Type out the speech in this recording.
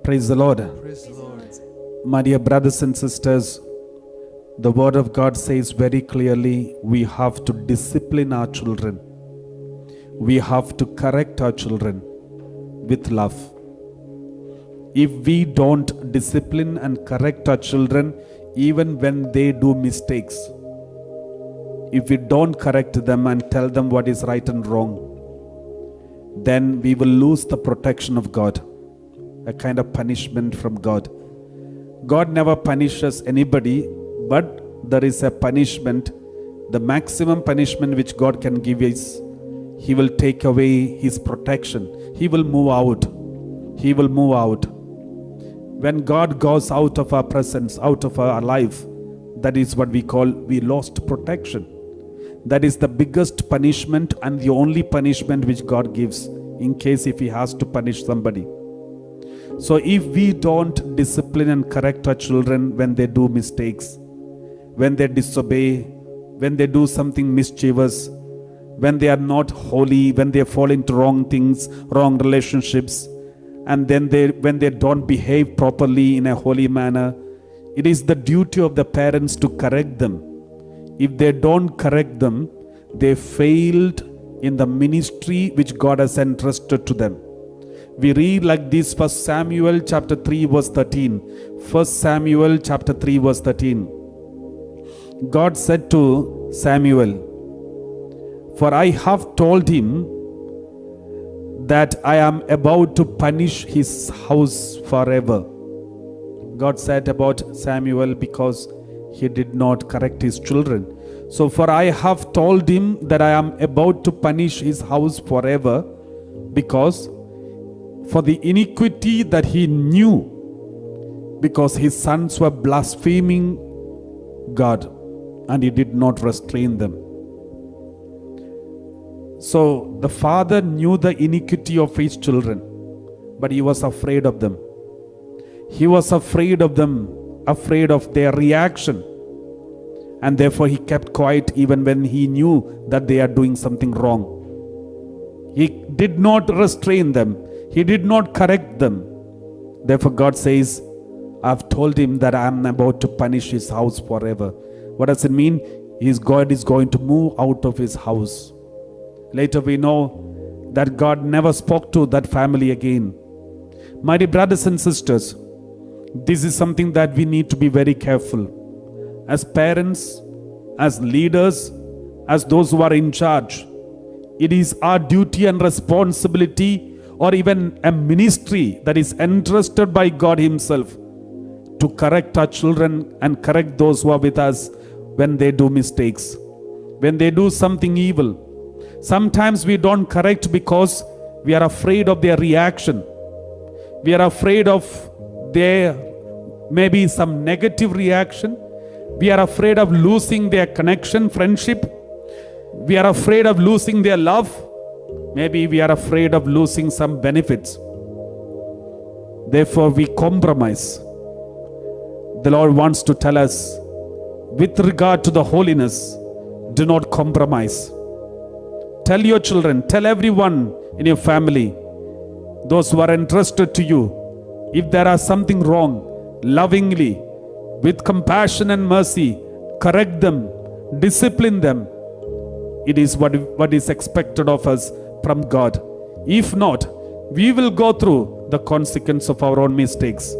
Praise the Lord. Praise the Lord. My dear brothers and sisters, the Word of God says very clearly we have to discipline our children. We have to correct our children with love. If we don't discipline and correct our children, even when they do mistakes, if we don't correct them and tell them what is right and wrong, then we will lose the protection of God, a kind of punishment from God. God never punishes anybody, but there is a punishment. The maximum punishment which God can give is He will take away His protection. He will move out. He will move out. When God goes out of our presence, out of our life, that is what we lost protection. That is the biggest punishment and the only punishment which God gives in case if He has to punish somebody. So if we don't discipline and correct our children when they do mistakes, when they disobey, when they do something mischievous, when they are not holy, when they fall into wrong things, wrong relationships, and then when they don't behave properly in a holy manner, it is the duty of the parents to correct them. If they don't correct them, they failed in the ministry which God has entrusted to them. We read like this, 1 Samuel chapter 3 verse 13. 1 Samuel chapter 3 verse 13. God said to Samuel, "For I have told him that I am about to punish his house forever." God said about Samuel because he did not correct his children. So, for I have told him that I am about to punish his house forever, because for the iniquity that he knew, because his sons were blaspheming God and he did not restrain them. So the father knew the iniquity of his children, but he was afraid of them. He was afraid of them, afraid of their reaction. And therefore he kept quiet even when he knew that they are doing something wrong. He did not restrain them. He did not correct them. Therefore God says, I've told him that I am about to punish his house forever. What does it mean? God is going to move out of his house. Later we know that God never spoke to that family again. My dear brothers and sisters, this is something that we need to be very careful. As parents, as leaders, as those who are in charge, it is our duty and responsibility, or even a ministry that is entrusted by God Himself, to correct our children and correct those who are with us when they do mistakes, when they do something evil. Sometimes we don't correct because we are afraid of their reaction. We are afraid of their maybe some negative reaction. We are afraid of losing their connection, friendship. We are afraid of losing their love. Maybe we are afraid of losing some benefits. Therefore we compromise. The Lord wants to tell us, with regard to the holiness, do not compromise. Tell your children, tell everyone in your family, those who are entrusted to you, if there are something wrong, lovingly, with compassion and mercy, correct them, discipline them. It is what is expected of us from God. If not, we will go through the consequence of our own mistakes.